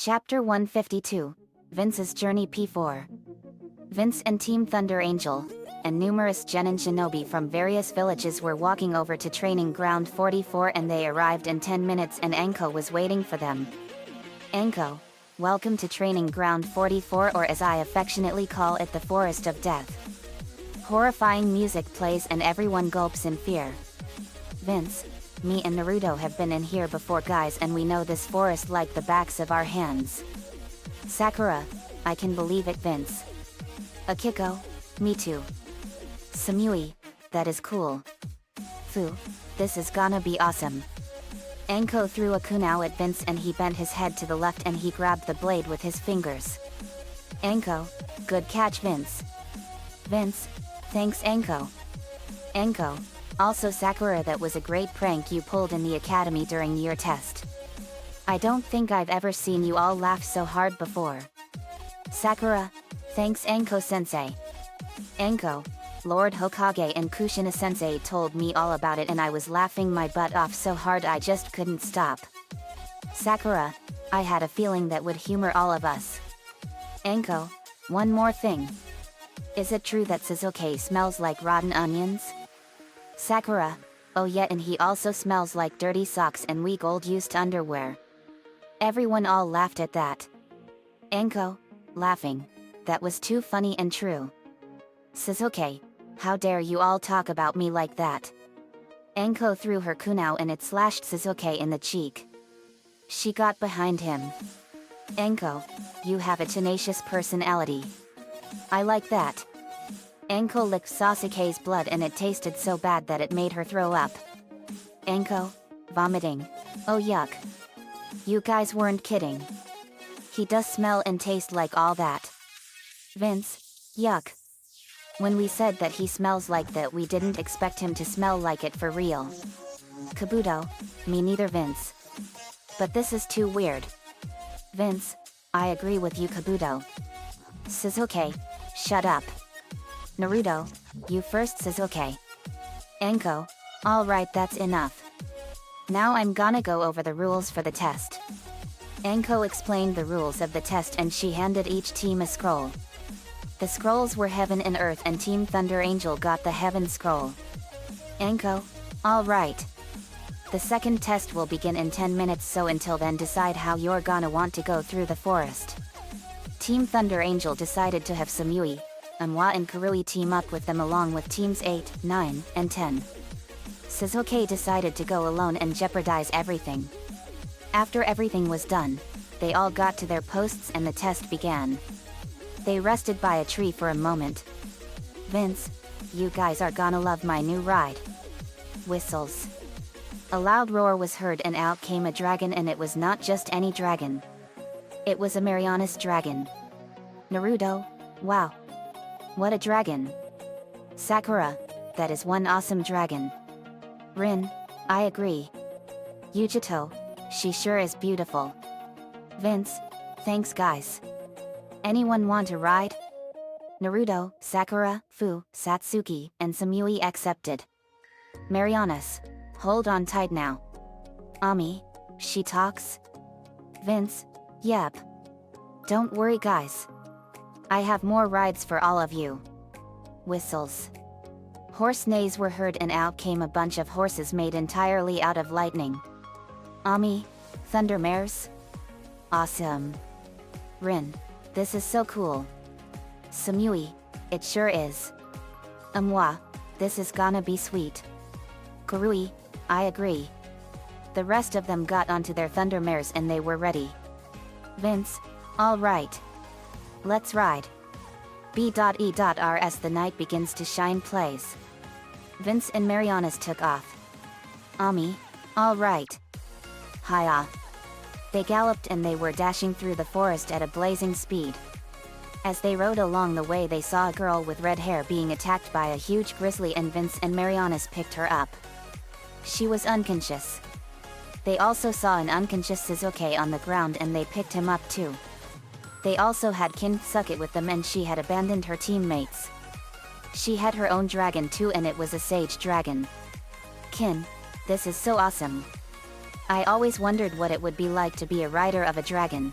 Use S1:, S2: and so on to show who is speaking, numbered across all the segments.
S1: Chapter 152, Vince's Journey P4. Vince and Team Thunder Angel, and numerous genin shinobi from various villages were walking over to Training Ground 44 and they arrived in 10 minutes and Anko was waiting for them. Anko, welcome to Training Ground 44, or as I affectionately call it, the Forest of Death. Horrifying music plays and everyone gulps in fear. Vince, me and Naruto have been in here before guys, and we know this forest like the backs of our hands. Sakura, I can believe it. Vince. Akiko, me too. Samui, that is cool. Fu, this is gonna be awesome. Anko threw a kunai at Vince and he bent his head to the left and he grabbed the blade with his fingers. Anko, good catch Vince. Vince, thanks Anko. Anko, also Sakura, that was a great prank you pulled in the academy during your test. I don't think I've ever seen you all laugh so hard before. Sakura, thanks Anko-sensei. Anko, Lord Hokage and Kushina-sensei told me all about it and I was laughing my butt off so hard I just couldn't stop. Sakura, I had a feeling that would humor all of us. Anko, one more thing. Is it true that Sasuke smells like rotten onions? Sakura, oh yeah, and he also smells like dirty socks and weak old used underwear. Everyone all laughed at that. Anko, laughing. That was too funny and true. Sasuke, how dare you all talk about me like that? Anko threw her kunai and it slashed Sasuke in the cheek. She got behind him. Anko, you have a tenacious personality. I like that. Anko licked Sasuke's blood and it tasted so bad that it made her throw up. Anko, vomiting. Oh yuck. You guys weren't kidding. He does smell and taste like all that. Vince, yuck. When we said that he smells like that, we didn't expect him to smell like it for real. Kabuto, me neither Vince. But this is too weird. Vince, I agree with you Kabuto. Sasuke, shut up. Naruto, you first Sasuke. Anko, alright, that's enough. Now I'm gonna go over the rules for the test. Anko explained the rules of the test and she handed each team a scroll. The scrolls were Heaven and Earth and Team Thunder Angel got the Heaven scroll. Anko, alright. The second test will begin in 10 minutes, so until then decide how you're gonna want to go through the forest. Team Thunder Angel decided to have Samui, Amwa and Kurui team up with them along with teams 8, 9, and 10. Sasuke decided to go alone and jeopardize everything. After everything was done, they all got to their posts and the test began. They rested by a tree for a moment. Vince, you guys are gonna love my new ride. Whistles. A loud roar was heard and out came a dragon, and it was not just any dragon. It was a Marianas dragon. Naruto, wow. What a dragon. Sakura, that is one awesome dragon. Rin, I agree. Yujito, she sure is beautiful. Vince, thanks guys. Anyone want to ride? Naruto, Sakura, Fu, Satsuki, and Samui accepted. Marianas, hold on tight now. Ami, she talks? Vince, yep. Don't worry guys. I have more rides for all of you. Whistles. Horse neighs were heard and out came a bunch of horses made entirely out of lightning. Ami, thunder mares? Awesome. Rin, this is so cool. Samui, it sure is. Amwa, this is gonna be sweet. Kurui, I agree. The rest of them got onto their thunder mares and they were ready. Vince, alright. Let's ride. B.E.R as the night begins to shine plays. Vince and Marianas took off. Ami, alright. Hiya. They galloped and they were dashing through the forest at a blazing speed. As they rode along the way, they saw a girl with red hair being attacked by a huge grizzly and Vince and Marianas picked her up. She was unconscious. They also saw an unconscious Sasuke on the ground and they picked him up too. They also had Kinsuke with them and she had abandoned her teammates. She had her own dragon too and it was a sage dragon. Kin, this is so awesome. I always wondered what it would be like to be a rider of a dragon.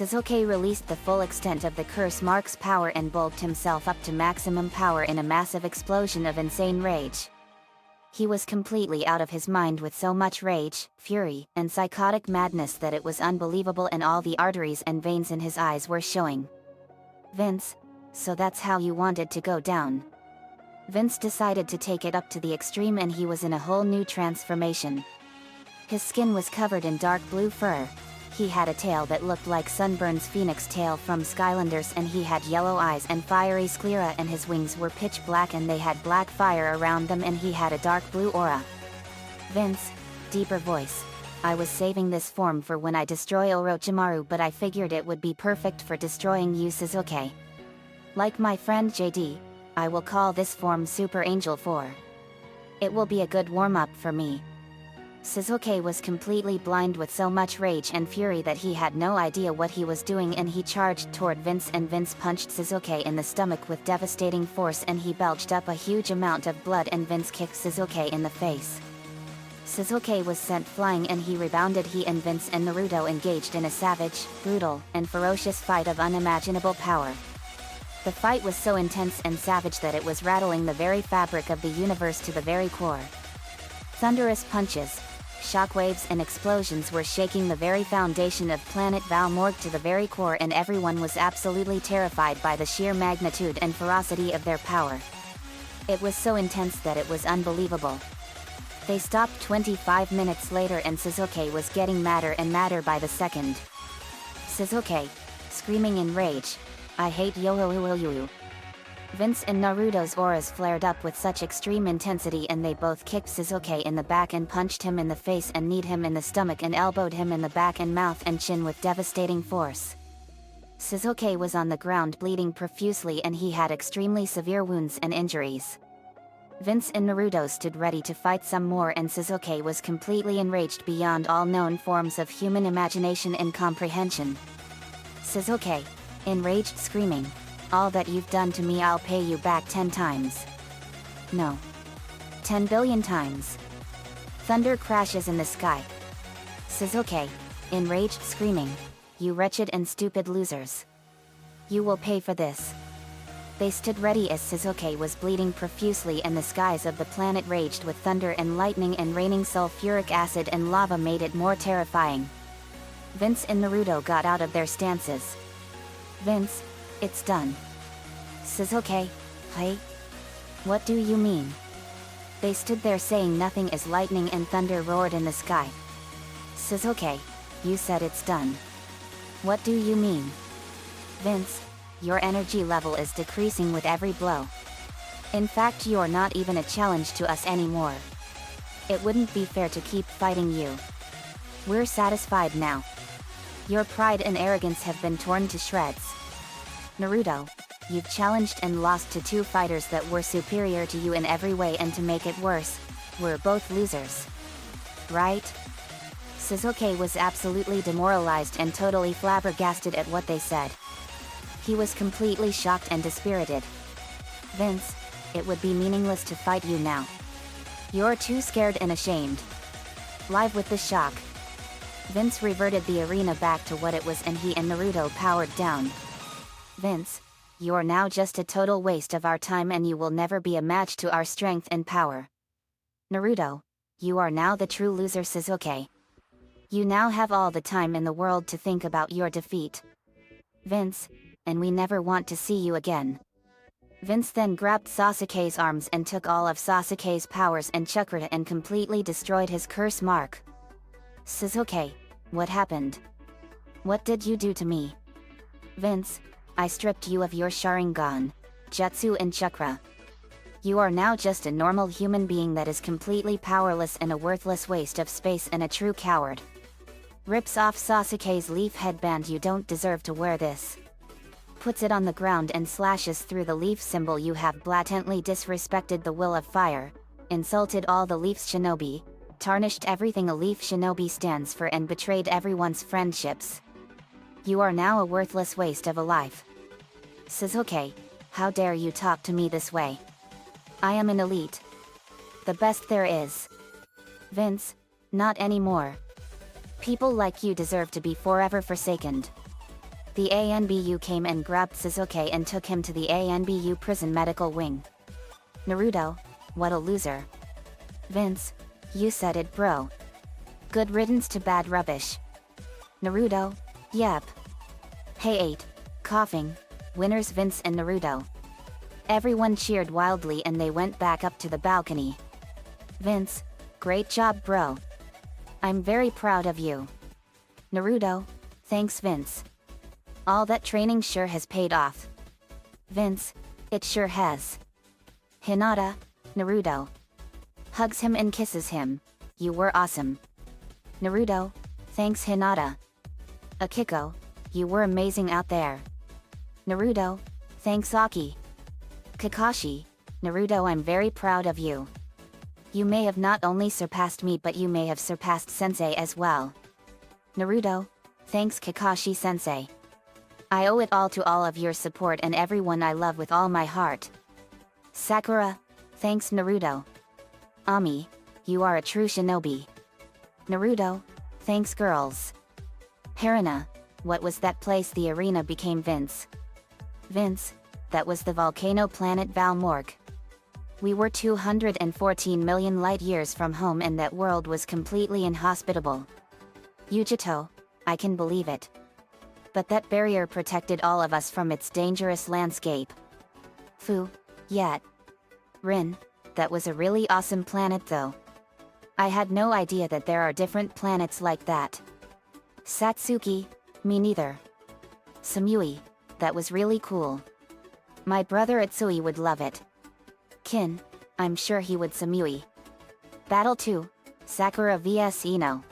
S1: Sasuke released the full extent of the curse mark's power and bulked himself up to maximum power in a massive explosion of insane rage. He was completely out of his mind with so much rage, fury, and psychotic madness that it was unbelievable, and all the arteries and veins in his eyes were showing. Vince, so that's how you wanted to go down. Vince decided to take it up to the extreme, and he was in a whole new transformation. His skin was covered in dark blue fur. He had a tail that looked like Sunburn's phoenix tail from Skylanders, and he had yellow eyes and fiery sclera, and his wings were pitch black and they had black fire around them, and he had a dark blue aura. Vince, deeper voice. I was saving this form for when I destroy Orochimaru, but I figured it would be perfect for destroying you, Sasuke. Like my friend JD, I will call this form Super Angel 4. It will be a good warm-up for me. Sasuke was completely blind with so much rage and fury that he had no idea what he was doing, and he charged toward Vince, and Vince punched Sasuke in the stomach with devastating force, and he belched up a huge amount of blood, and Vince kicked Sasuke in the face. Sasuke was sent flying, and he rebounded. He and Vince and Naruto engaged in a savage, brutal, and ferocious fight of unimaginable power. The fight was so intense and savage that it was rattling the very fabric of the universe to the very core. Thunderous punches, shockwaves and explosions were shaking the very foundation of planet Valmorg to the very core, and everyone was absolutely terrified by the sheer magnitude and ferocity of their power. It was so intense that it was unbelievable. They stopped 25 minutes later, and Sasuke was getting madder and madder by the second. Sasuke, screaming in rage, I hate yo. Vince and Naruto's auras flared up with such extreme intensity, and they both kicked Sasuke in the back and punched him in the face and kneed him in the stomach and elbowed him in the back and mouth and chin with devastating force. Sasuke was on the ground bleeding profusely, and he had extremely severe wounds and injuries. Vince and Naruto stood ready to fight some more, and Sasuke was completely enraged beyond all known forms of human imagination and comprehension. Sasuke, enraged, screaming, all that you've done to me, I'll pay you back 10 times. No. 10 billion times. Thunder crashes in the sky. Sasuke, enraged, screaming, you wretched and stupid losers. You will pay for this. They stood ready as Sasuke was bleeding profusely, and the skies of the planet raged with thunder and lightning, and raining sulfuric acid and lava made it more terrifying. Vince and Naruto got out of their stances. Vince, it's done. Sasuke, hey? What do you mean? They stood there saying nothing as lightning and thunder roared in the sky. Sasuke, you said it's done. What do you mean? Vince, your energy level is decreasing with every blow. In fact, you're not even a challenge to us anymore. It wouldn't be fair to keep fighting you. We're satisfied now. Your pride and arrogance have been torn to shreds. Naruto, you've challenged and lost to 2 fighters that were superior to you in every way, and to make it worse, we're both losers. Right? Sasuke was absolutely demoralized and totally flabbergasted at what they said. He was completely shocked and dispirited. Vince, it would be meaningless to fight you now. You're too scared and ashamed. Live with the shock, Vince reverted the arena back to what it was, and he and Naruto powered down. Vince, you're now just a total waste of our time, and you will never be a match to our strength and power. Naruto, you are now the true loser. Sasuke, you now have all the time in the world to think about your defeat. Vince, and we never want to see you again. Vince then grabbed Sasuke's arms and took all of Sasuke's powers and chakra and completely destroyed his curse mark. Sasuke, what happened? What did you do to me? Vince, I stripped you of your Sharingan, Jutsu and chakra. You are now just a normal human being that is completely powerless and a worthless waste of space and a true coward. Rips off Sasuke's leaf headband. You don't deserve to wear this. Puts it on the ground and slashes through the leaf symbol. You have blatantly disrespected the will of fire, insulted all the leaf's shinobi, tarnished everything a leaf shinobi stands for, and betrayed everyone's friendships. You are now a worthless waste of a life. Sasuke, how dare you talk to me this way? I am an elite. The best there is. Vince, not anymore. People like you deserve to be forever forsaken. The ANBU came and grabbed Sasuke and took him to the ANBU prison medical wing. Naruto, what a loser. Vince, you said it, bro. Good riddance to bad rubbish. Naruto, yep. Hey 8, coughing, winners Vince and Naruto. Everyone cheered wildly and they went back up to the balcony. Vince, great job, bro. I'm very proud of you. Naruto, thanks Vince. All that training sure has paid off. Vince, it sure has. Hinata, Naruto. Hugs him and kisses him. You were awesome. Naruto, thanks Hinata. Akiko, you were amazing out there. Naruto, thanks Aki. Kakashi, Naruto, I'm very proud of you. You may have not only surpassed me but you may have surpassed Sensei as well. Naruto, thanks Kakashi Sensei. I owe it all to all of your support and everyone I love with all my heart. Sakura, thanks Naruto. Ami, you are a true shinobi. Naruto, thanks girls. Haruna, what was that place the arena became Vince? Vince, that was the volcano planet Valmorg. We were 214 million light years from home and that world was completely inhospitable. Yujito, I can believe it. But that barrier protected all of us from its dangerous landscape. Fu, yet. Rin, that was a really awesome planet though. I had no idea that there are different planets like that. Satsuki, me neither. Samui, that was really cool. My brother Itsui would love it. Kin, I'm sure he would. Samui. Battle 2, Sakura vs Ino.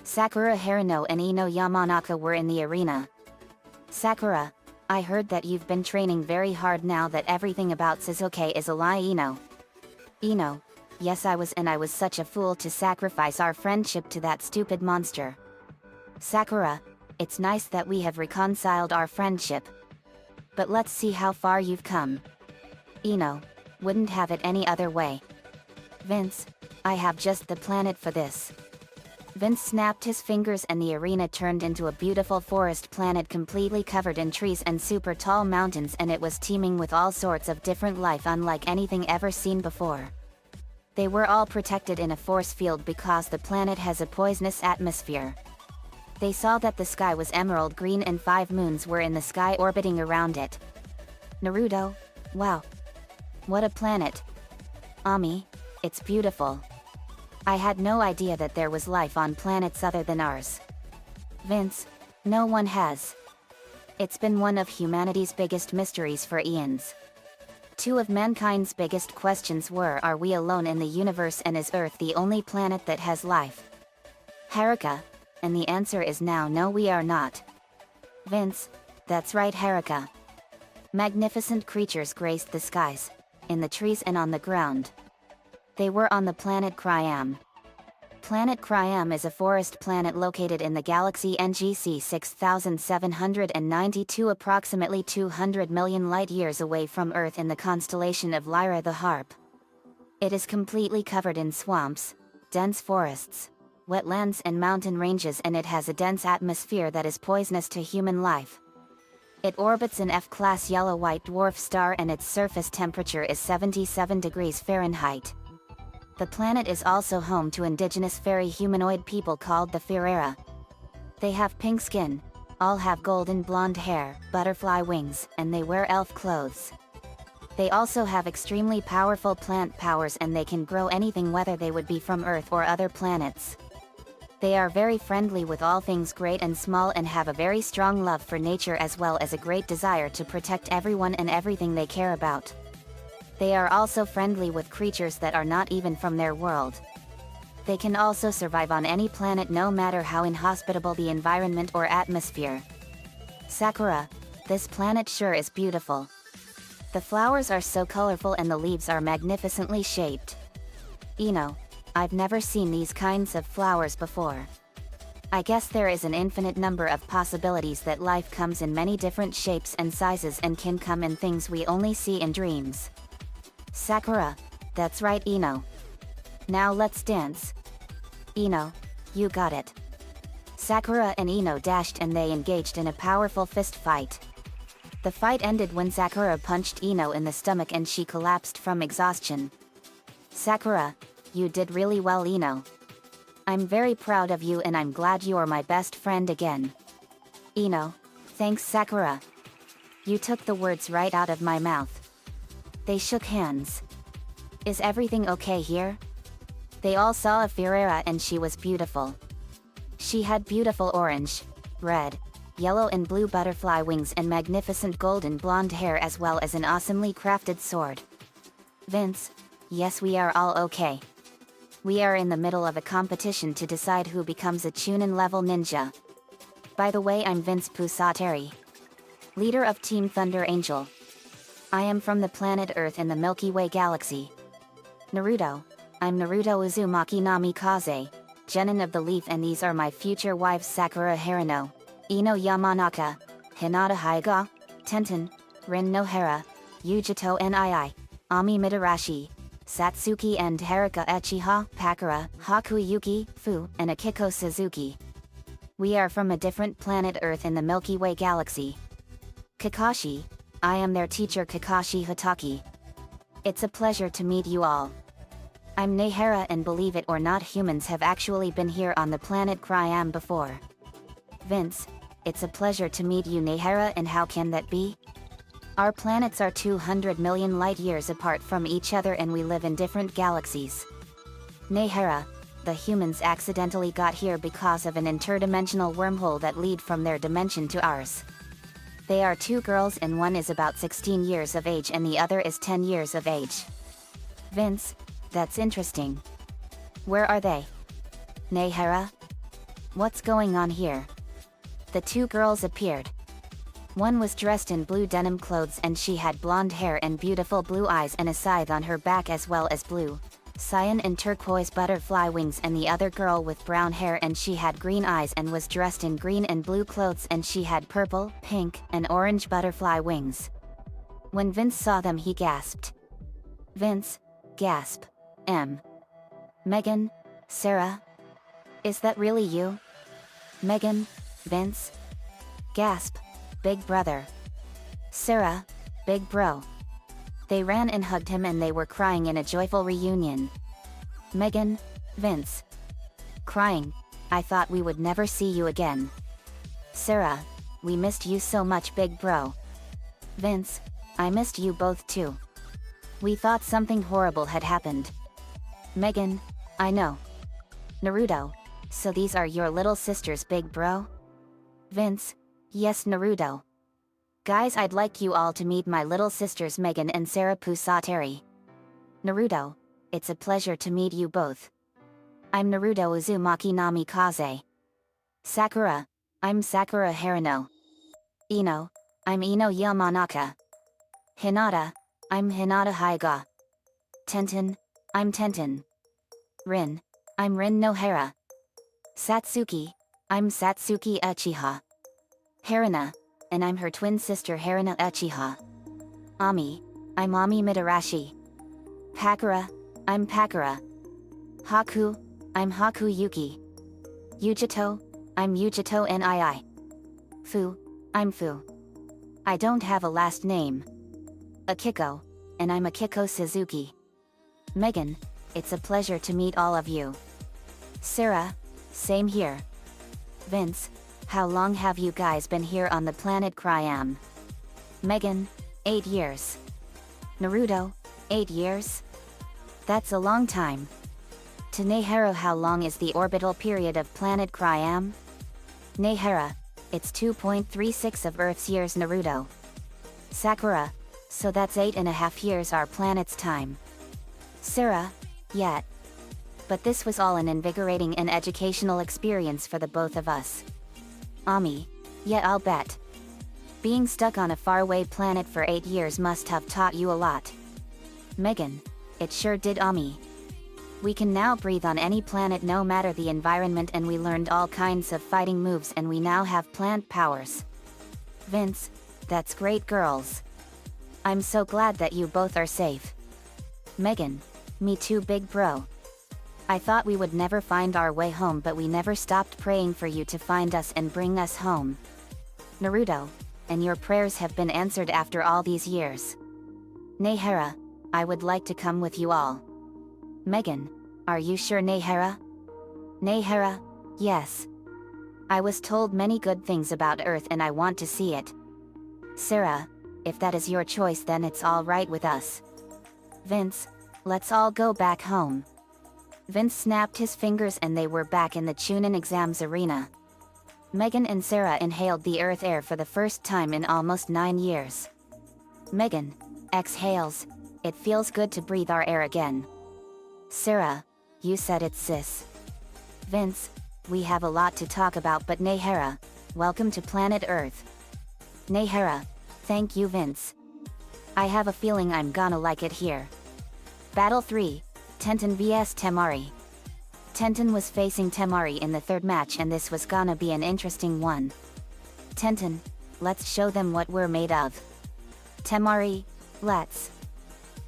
S1: Sakura Haruno and Ino Yamanaka were in the arena. Sakura, I heard that you've been training very hard now that everything about Sasuke is a lie. Ino, yes I was, and I was such a fool to sacrifice our friendship to that stupid monster. Sakura, it's nice that we have reconciled our friendship. But let's see how far you've come. Ino, wouldn't have it any other way. Vince, I have just the planet for this. Vince snapped his fingers and the arena turned into a beautiful forest planet completely covered in trees and super tall mountains, and it was teeming with all sorts of different life unlike anything ever seen before. They were all protected in a force field because the planet has a poisonous atmosphere. They saw that the sky was emerald green and 5 moons were in the sky orbiting around it. Naruto, wow. What a planet. Ami, it's beautiful. I had no idea that there was life on planets other than ours. Vince, no one has. It's been one of humanity's biggest mysteries for eons. 2 of mankind's biggest questions were, are we alone in the universe and is Earth the only planet that has life? Haruka, and the answer is now no, we are not. Vince, that's right Haruka. Magnificent creatures graced the skies, in the trees and on the ground. They were on the planet Kryam. Planet Kryam is a forest planet located in the galaxy NGC 6792, approximately 200 million light-years away from Earth in the constellation of Lyra the Harp. It is completely covered in swamps, dense forests, wetlands and mountain ranges, and it has a dense atmosphere that is poisonous to human life. It orbits an F-class yellow-white dwarf star and its surface temperature is 77 degrees Fahrenheit. The planet is also home to indigenous fairy humanoid people called the Ferrera. They have pink skin, all have golden blonde hair, butterfly wings, and they wear elf clothes. They also have extremely powerful plant powers and they can grow anything, whether they would be from Earth or other planets. They are very friendly with all things great and small and have a very strong love for nature as well as a great desire to protect everyone and everything they care about. They are also friendly with creatures that are not even from their world. They can also survive on any planet no matter how inhospitable the environment or atmosphere. Sakura, this planet sure is beautiful. The flowers are so colorful and the leaves are magnificently shaped. Ino, I've never seen these kinds of flowers before. I guess there is an infinite number of possibilities that life comes in many different shapes and sizes and can come in things we only see in dreams. Sakura, that's right Ino. Now let's dance. Ino, you got it. Sakura and Ino dashed and they engaged in a powerful fist fight. The fight ended when Sakura punched Ino in the stomach and she collapsed from exhaustion. Sakura, you did really well, Ino. I'm very proud of you and I'm glad you are my best friend again. Ino, thanks Sakura. You took the words right out of my mouth. They shook hands. Is everything okay here? They all saw a Ferreira and she was beautiful. She had beautiful orange, red, yellow and blue butterfly wings and magnificent golden blonde hair as well as an awesomely crafted sword. Vince, yes, we are all okay. We are in the middle of a competition to decide who becomes a Chunin level ninja. By the way, I'm Vince Pusateri, leader of Team Thunder Angel. I am from the planet Earth in the Milky Way galaxy. Naruto, I'm Naruto Uzumaki Namikaze, Genin of the Leaf, and these are my future wives Sakura Harino, Ino Yamanaka, Hinata Hyuga, Tenten, Rin Nohara, Yujito Nii, Ami Midarashi, Satsuki and Haruka Uchiha, Pakura, Haku Yuki, Fu, and Akiko Suzuki. We are from a different planet Earth in the Milky Way galaxy. Kakashi, I am their teacher Kakashi Hataki. It's a pleasure to meet you all. I'm Nehara and believe it or not, humans have actually been here on the planet Kryam before. Vince, it's a pleasure to meet you Nehara, and how can that be? Our planets are 200 million light years apart from each other and we live in different galaxies. Nehara, the humans accidentally got here because of an interdimensional wormhole that lead from their dimension to ours. They are two girls and one is about 16 years of age and the other is 10 years of age. Vince, that's interesting. Where are they? Nehara? What's going on here? The two girls appeared. One was dressed in blue denim clothes and she had blonde hair and beautiful blue eyes and a scythe on her back as well as blue, cyan and turquoise butterfly wings, and the other girl with brown hair and she had green eyes and was dressed in green and blue clothes and she had purple, pink, and orange butterfly wings. When Vince saw them he gasped. Vince, gasp. Megan, Sarah? Is that really you? Megan, Vince? Gasp, big brother. Sarah, big bro. They ran and hugged him and they were crying in a joyful reunion. Megan, Vince. Crying, I thought we would never see you again. Sarah, we missed you so much big bro. Vince, I missed you both too. We thought something horrible had happened. Megan, I know. Naruto, so these are your little sisters big bro? Vince, yes Naruto. Guys, I'd like you all to meet my little sisters Megan and Sarah Pusateri. Naruto, it's a pleasure to meet you both. I'm Naruto Uzumaki Namikaze. Sakura, I'm Sakura Harino. Ino, I'm Ino Yamanaka. Hinata, I'm Hinata Hyuga. Tenten, I'm Tenten. Rin, I'm Rin Nohara. Satsuki, I'm Satsuki Uchiha. Harina, and I'm her twin sister Harina Uchiha. Ami, I'm Ami Midarashi. Pakura, I'm Pakura. Haku, I'm Haku Yuki. Yujito, I'm Yujito Nii. Fu, I'm Fu. I don't have a last name. Akiko, and I'm Akiko Suzuki. Megan, it's a pleasure to meet all of you. Sarah, same here. Vince, how long have you guys been here on the planet Kryam? Megan, 8 years. Naruto, 8 years? That's a long time. To Nehara, how long is the orbital period of planet Kryam? Nehara, it's 2.36 of Earth's years Naruto. Sakura, so that's 8.5 years our planet's time. Sarah, yet. But this was all an invigorating and educational experience for the both of us. Ami, yeah, I'll bet. Being stuck on a faraway planet for 8 years must have taught you a lot. Megan, it sure did Ami. We can now breathe on any planet no matter the environment, and we learned all kinds of fighting moves and we now have plant powers. Vince, that's great girls. I'm so glad that you both are safe. Megan, me too big bro. I thought we would never find our way home, but we never stopped praying for you to find us and bring us home. Naruto, and your prayers have been answered after all these years. Nehara, I would like to come with you all. Megan, are you sure, Nehara? Nehara, yes. I was told many good things about Earth and I want to see it. Sarah, if that is your choice, then it's all right with us. Vince, let's all go back home. Vince snapped his fingers and they were back in the Chunin exams arena. Megan and Sarah inhaled the Earth air for the first time in almost 9 years. Megan exhales. It feels good to breathe our air again. Sarah, you said it, sis. Vince, we have a lot to talk about, but Nehara, welcome to planet Earth. Nehara, thank you, Vince. I have a feeling I'm gonna like it here. Battle 3, Tenten vs Temari. Tenten was facing Temari in the third match and this was gonna be an interesting one. Tenten, let's show them what we're made of. Temari, let's.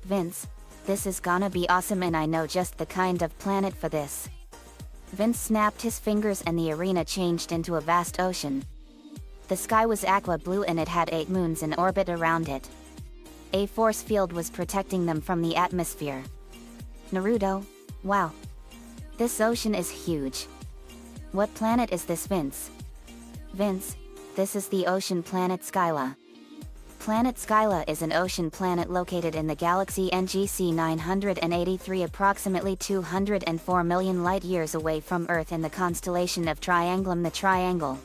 S1: Vince, this is gonna be awesome and I know just the kind of planet for this. Vince snapped his fingers and the arena changed into a vast ocean. The sky was aqua blue and it had 8 moons in orbit around it. A force field was protecting them from the atmosphere. Naruto, wow. This ocean is huge. What planet is this, Vince? Vince, this is the ocean planet Skyla. Planet Skyla is an ocean planet located in the galaxy NGC 983, approximately 204 million light-years away from Earth in the constellation of Triangulum the Triangle.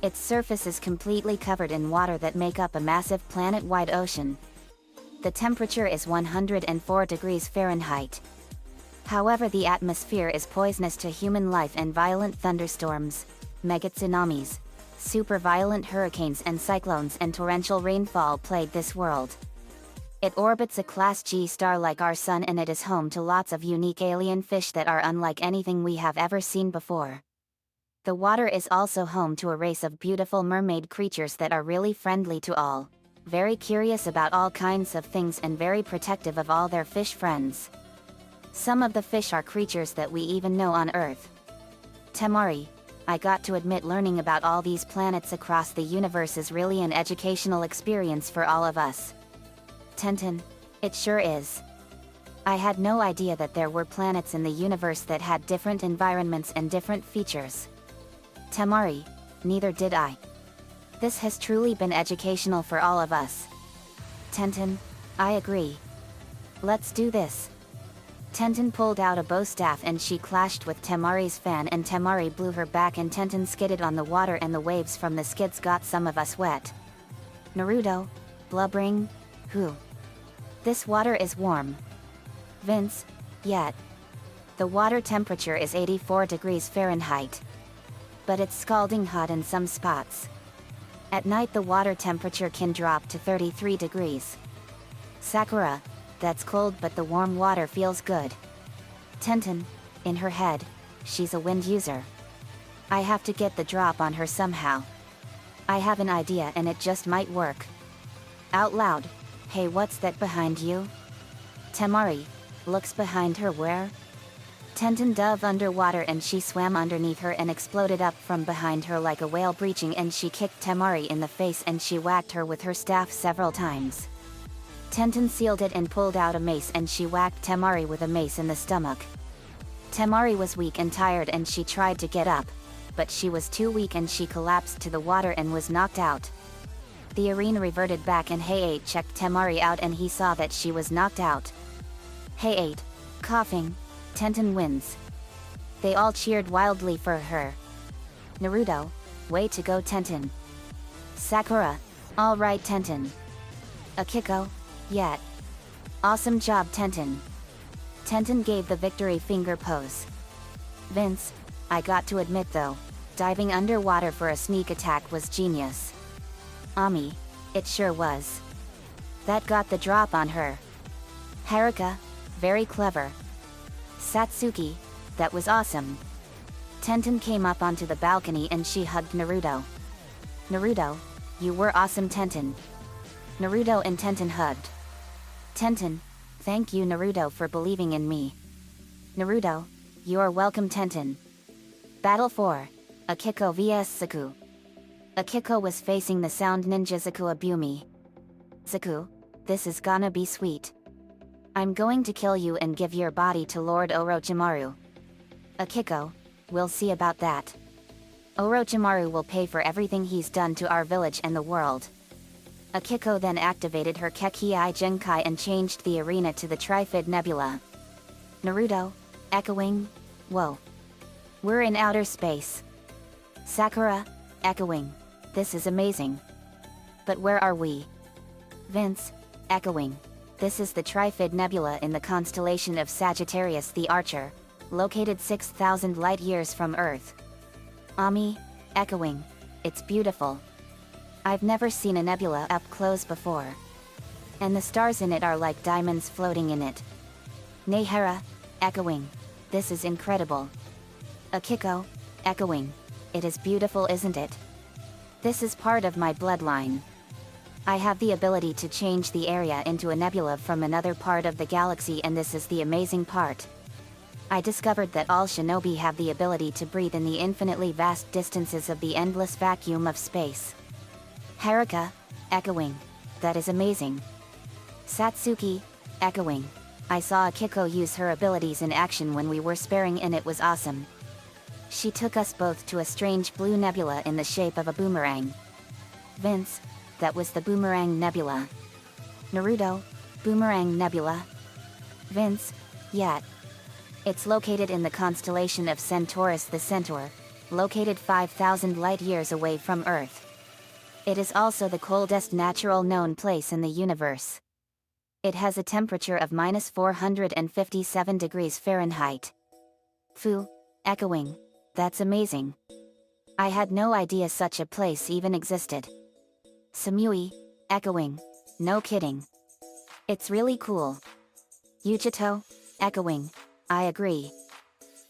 S1: Its surface is completely covered in water that make up a massive planet-wide ocean. The temperature is 104 degrees Fahrenheit. However, the atmosphere is poisonous to human life and violent thunderstorms, mega tsunamis, super violent hurricanes and cyclones and torrential rainfall plague this world. It orbits a Class G star like our sun and it is home to lots of unique alien fish that are unlike anything we have ever seen before. The water is also home to a race of beautiful mermaid creatures that are really friendly to all, very curious about all kinds of things and very protective of all their fish friends. Some of the fish are creatures that we even know on Earth. Temari, I got to admit, learning about all these planets across the universe is really an educational experience for all of us. Tenten, it sure is. I had no idea that there were planets in the universe that had different environments and different features. Temari, neither did I. This has truly been educational for all of us. Tenten, I agree. Let's do this. Tenten pulled out a bow staff and she clashed with Temari's fan and Temari blew her back and Tenten skidded on the water and the waves from the skids got some of us wet. Naruto, blubbering, who? This water is warm. Vince, yet. The water temperature is 84 degrees Fahrenheit. But it's scalding hot in some spots. At night the water temperature can drop to 33 degrees. Sakura, that's cold but the warm water feels good. Tenten, in her head, she's a wind user. I have to get the drop on her somehow. I have an idea and it just might work. Out loud, hey, what's that behind you? Temari looks behind her. Where? Tenten dove underwater and she swam underneath her and exploded up from behind her like a whale breaching and she kicked Temari in the face and she whacked her with her staff several times. Tenten sealed it and pulled out a mace and she whacked Temari with a mace in the stomach. Temari was weak and tired and she tried to get up, but she was too weak and she collapsed to the water and was knocked out. The arena reverted back and Hey-8 checked Temari out and he saw that she was knocked out. Hey-8, coughing, Tenten wins. They all cheered wildly for her. Naruto, way to go Tenten. Sakura, alright Tenten. Akiko, yet. Awesome job Tenten. Tenten gave the victory finger pose. Vince, I got to admit though, diving underwater for a sneak attack was genius. Ami, it sure was. That got the drop on her. Haruka, very clever. Satsuki, that was awesome. Tenten came up onto the balcony and she hugged Naruto. Naruto, you were awesome Tenten. Naruto and Tenten hugged. Tenten, thank you Naruto for believing in me. Naruto, You're welcome, Tenten. Battle 4. Akiko vs Zaku. Akiko was facing the sound ninja Zaku Abumi. Zaku, this is gonna be sweet. I'm going to kill you and give your body to Lord Orochimaru. Akiko, we'll see about that. Orochimaru will pay for everything he's done to our village and the world. Akiko then activated her Kekii Genkai and changed the arena to the Trifid Nebula. Naruto, echoing, whoa. We're in outer space. Sakura, echoing, this is amazing. But where are we? Vince, echoing, this is the Trifid Nebula in the constellation of Sagittarius the Archer, located 6,000 light-years from Earth. Ami, echoing, it's beautiful. I've never seen a nebula up close before. And the stars in it are like diamonds floating in it. Nehera, echoing, this is incredible. Akiko, echoing, it is beautiful, isn't it? This is part of my bloodline. I have the ability to change the area into a nebula from another part of the galaxy, and this is the amazing part. I discovered that all shinobi have the ability to breathe in the infinitely vast distances of the endless vacuum of space. Haruka, echoing, that is amazing. Satsuki, echoing, I saw Akiko use her abilities in action when we were sparring and it was awesome. She took us both to a strange blue nebula in the shape of a boomerang. Vince, that was the Boomerang Nebula. Naruto, Boomerang Nebula. Vince, yeah. It's located in the constellation of Centaurus the Centaur, located 5,000 light-years away from Earth. It is also the coldest natural known place in the universe. It has a temperature of -457 degrees Fahrenheit. Fu, echoing, that's amazing. I had no idea such a place even existed. Samui, echoing, no kidding. It's really cool. Yujito, echoing, I agree.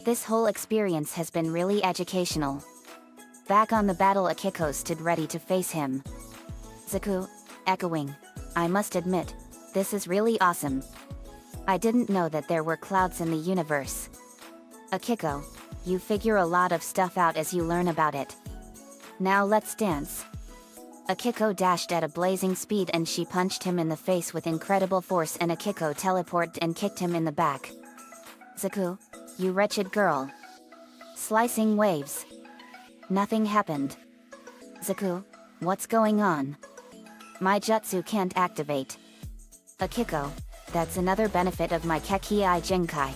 S1: This whole experience has been really educational. Back on the battle, Akiko stood ready to face him. Zaku, echoing, I must admit, this is really awesome. I didn't know that there were clouds in the universe. Akiko, you figure a lot of stuff out as you learn about it. Now let's dance. Akiko dashed at a blazing speed and she punched him in the face with incredible force, and Akiko teleported and kicked him in the back. Zaku, you wretched girl. Slicing waves. Nothing happened. Zaku, what's going on? My jutsu can't activate. Akiko, that's another benefit of my Kekii Genkai.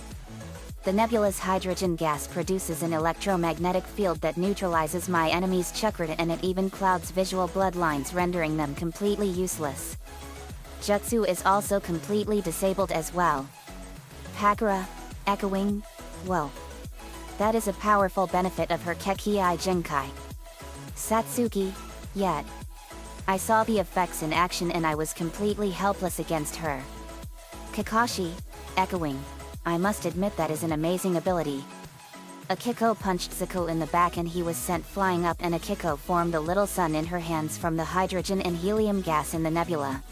S1: The nebula's hydrogen gas produces an electromagnetic field that neutralizes my enemy's chakra, and it even clouds visual bloodlines, rendering them completely useless. Jutsu is also completely disabled as well. Hakura, echoing, whoa. That is a powerful benefit of her Kekii Genkai. Satsuki, yet. I saw the effects in action and I was completely helpless against her. Kakashi, echoing, I must admit that is an amazing ability. Akiko punched Zaku in the back and he was sent flying up, and Akiko formed a little sun in her hands from the hydrogen and helium gas in the nebula.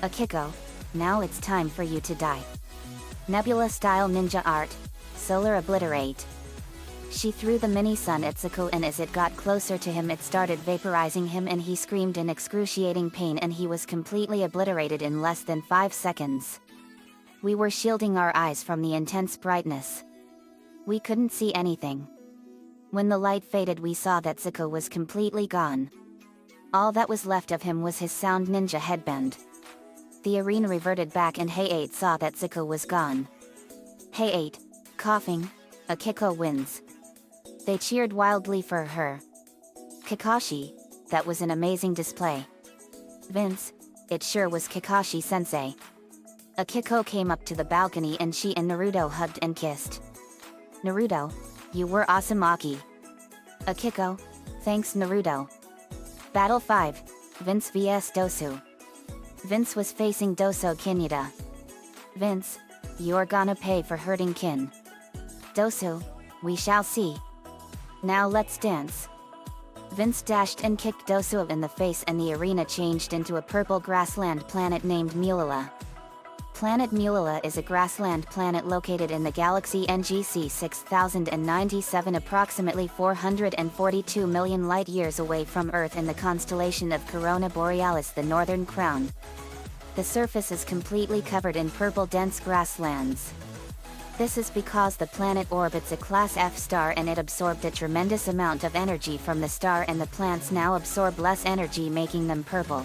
S1: Akiko, now it's time for you to die. Nebula-style ninja art, solar obliterate. She threw the mini-sun at Zaku, and as it got closer to him it started vaporizing him, and he screamed in excruciating pain and he was completely obliterated in less than 5 seconds. We were shielding our eyes from the intense brightness. We couldn't see anything. When the light faded we saw that Zaku was completely gone. All that was left of him was his sound ninja headband. The arena reverted back and Hey-8 saw that Zaku was gone. Hey-8, coughing, Akiko wins. They cheered wildly for her. Kakashi, that was an amazing display. Vince, it sure was Kakashi-sensei. Akiko came up to the balcony and she and Naruto hugged and kissed. Naruto, you were awesome, Aki. Akiko, thanks Naruto. Battle 5, Vince vs Dosu. Vince was facing Doso Kinyuda. Vince, you're gonna pay for hurting Kin. Dosu, we shall see. Now let's dance. Vince dashed and kicked Dosu in the face and the arena changed into a purple grassland planet named Mulala. Planet Mulila is a grassland planet located in the galaxy NGC 6097, approximately 442 million light-years away from Earth in the constellation of Corona Borealis, the Northern Crown. The surface is completely covered in purple dense grasslands. This is because the planet orbits a Class F star and it absorbed a tremendous amount of energy from the star, and the plants now absorb less energy, making them purple.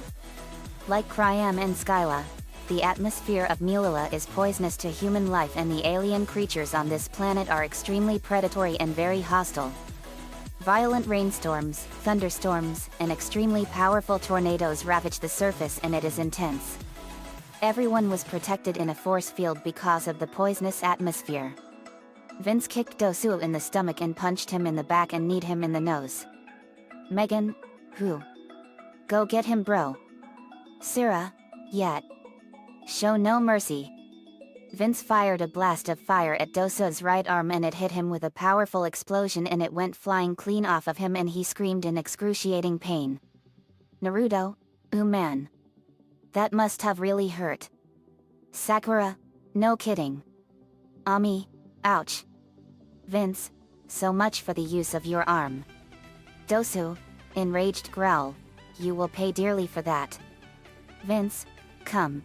S1: Like Cryam and Skyla, the atmosphere of Mulila is poisonous to human life, and the alien creatures on this planet are extremely predatory and very hostile. Violent rainstorms, thunderstorms, and extremely powerful tornadoes ravage the surface, and it is intense. Everyone was protected in a force field because of the poisonous atmosphere. Vince kicked Dosu in the stomach and punched him in the back and kneed him in the nose. Megan, who? Go get him, bro. Sarah, yet. Show no mercy. Vince fired a blast of fire at Dosu's right arm and it hit him with a powerful explosion and it went flying clean off of him and he screamed in excruciating pain. Naruto, man. That must have really hurt. Sakura, no kidding. Ami, ouch. Vince, so much for the use of your arm. Dosu, enraged growl, you will pay dearly for that. Vince, come.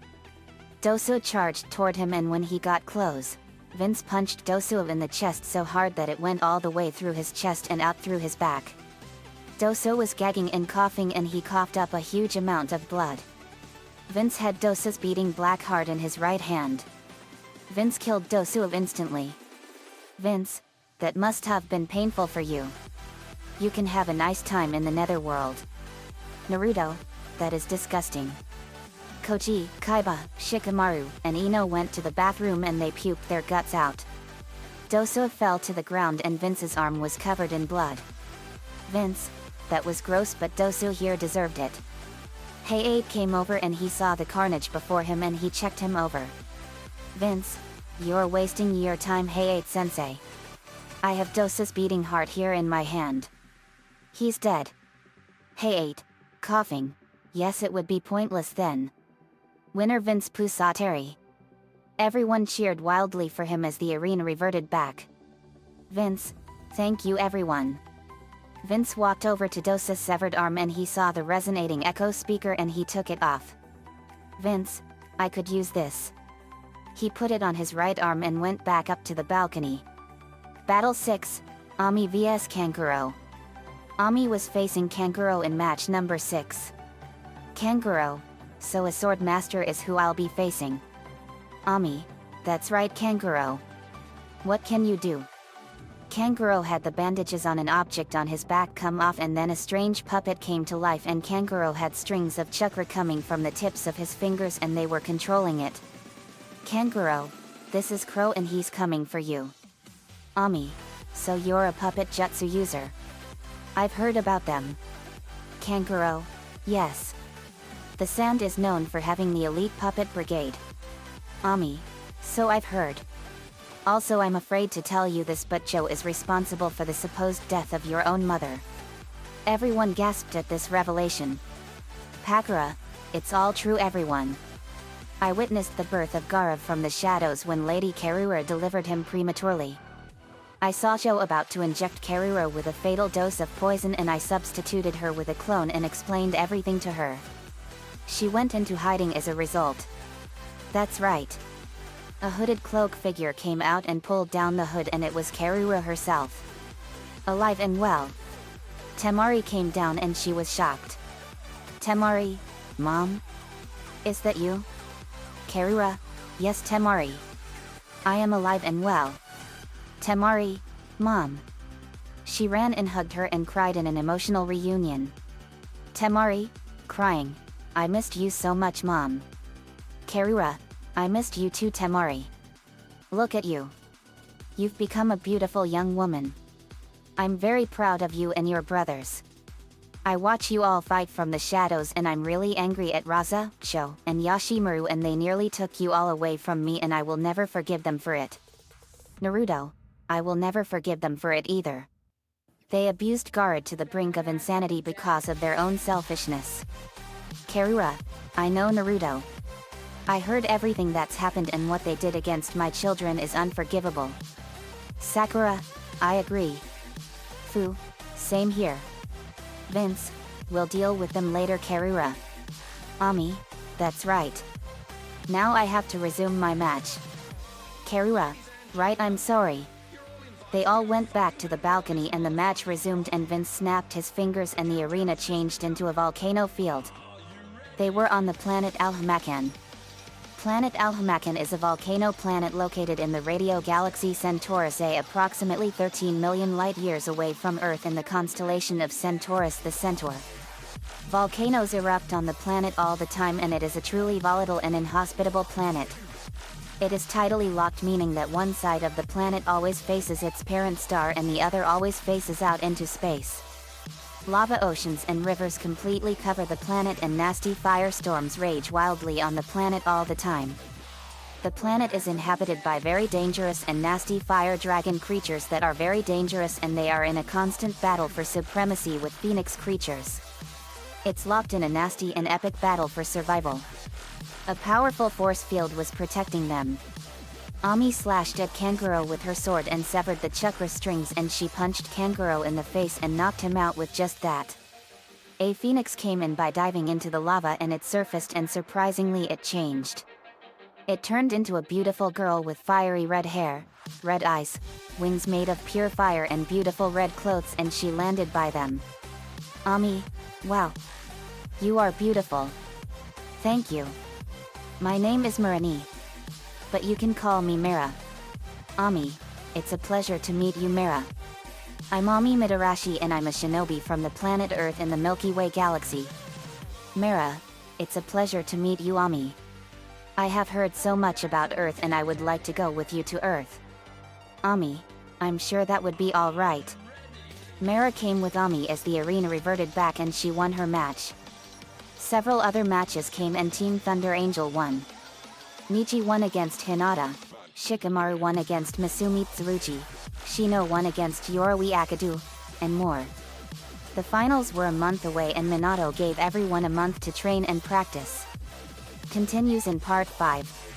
S1: Dosu charged toward him, and when he got close, Vince punched Dosu in the chest so hard that it went all the way through his chest and out through his back. Dosu was gagging and coughing and he coughed up a huge amount of blood. Vince had Dosu's beating black heart in his right hand. Vince killed Dosu instantly. Vince, that must have been painful for you. You can have a nice time in the netherworld. Naruto, that is disgusting. Koji, Kaiba, Shikamaru, and Ino went to the bathroom and they puked their guts out. Dosu fell to the ground and Vince's arm was covered in blood. Vince, that was gross, but Dosu here deserved it. Hey-Aid came over and he saw the carnage before him and he checked him over. Vince, you're wasting your time, Hey-Aid sensei. I have Dosu's beating heart here in my hand. He's dead. Hey-Aid, coughing. Yes, it would be pointless then. Winner Vince Pusateri. Everyone cheered wildly for him as the arena reverted back. Vince, thank you everyone. Vince walked over to Dosu's severed arm and he saw the resonating echo speaker and he took it off. Vince, I could use this. He put it on his right arm and went back up to the balcony. Battle 6, Ami vs Kankuro. Ami was facing Kankuro in match number 6. Kankuro, so a sword master is who I'll be facing. Ami, that's right Kankuro. What can you do? Kankuro had the bandages on an object on his back come off and then a strange puppet came to life and Kankuro had strings of chakra coming from the tips of his fingers and they were controlling it. Kankuro, this is Crow and he's coming for you. Ami, so you're a puppet jutsu user. I've heard about them. Kankuro, yes. The Sand is known for having the elite puppet brigade. Ami, so I've heard. Also, I'm afraid to tell you this, but Joe is responsible for the supposed death of your own mother. Everyone gasped at this revelation. Pakura, it's all true everyone. I witnessed the birth of Gaarav from the shadows when Lady Karura delivered him prematurely. I saw Joe about to inject Karura with a fatal dose of poison and I substituted her with a clone and explained everything to her. She went into hiding as a result. That's right. A hooded cloak figure came out and pulled down the hood and it was Karura herself. Alive and well. Temari came down and she was shocked. Temari, Mom? Is that you? Karura, yes Temari. I am alive and well. Temari, Mom. She ran and hugged her and cried in an emotional reunion. Temari, crying. I missed you so much Mom. Karura, I missed you too Temari. Look at you. You've become a beautiful young woman. I'm very proud of you and your brothers. I watch you all fight from the shadows and I'm really angry at Raza, Cho, and Yashimaru and they nearly took you all away from me and I will never forgive them for it. Naruto, I will never forgive them for it either. They abused Gaara to the brink of insanity because of their own selfishness. Karura, I know Naruto. I heard everything that's happened and what they did against my children is unforgivable. Sakura, I agree. Fu, same here. Vince, we'll deal with them later. Karura. Ami, that's right. Now I have to resume my match. Karura, right, I'm sorry. They all went back to the balcony and the match resumed and Vince snapped his fingers and the arena changed into a volcano field. They were on the planet Alhamakan. Planet Alhamakan is a volcano planet located in the radio galaxy Centaurus A, approximately 13 million light-years away from Earth in the constellation of Centaurus the Centaur. Volcanoes erupt on the planet all the time and it is a truly volatile and inhospitable planet. It is tidally locked, meaning that one side of the planet always faces its parent star and the other always faces out into space. Lava oceans and rivers completely cover the planet and nasty firestorms rage wildly on the planet all the time. The planet is inhabited by very dangerous and nasty fire dragon creatures that are very dangerous, and they are in a constant battle for supremacy with phoenix creatures. It's locked in a nasty and epic battle for survival. A powerful force field was protecting them. Ami slashed at Kanguro with her sword and severed the chakra strings, and she punched Kanguro in the face and knocked him out with just that. A phoenix came in by diving into the lava and it surfaced, and surprisingly it changed. It turned into a beautiful girl with fiery red hair, red eyes, wings made of pure fire and beautiful red clothes, and she landed by them. Ami, wow. You are beautiful. Thank you. My name is Marani. But you can call me Mara. Ami, it's a pleasure to meet you, Mara. I'm Ami Midarashi and I'm a shinobi from the planet Earth in the Milky Way galaxy. Mara, it's a pleasure to meet you, Ami. I have heard so much about Earth and I would like to go with you to Earth. Ami, I'm sure that would be all right. Mara came with Ami as the arena reverted back and she won her match. Several other matches came and Team Thunder Angel won. Nichi won against Hinata, Shikamaru won against Masumi Tsurugi, Shino won against Yoroi Akadu, and more. The finals were a month away and Minato gave everyone a month to train and practice. Continues in Part 5.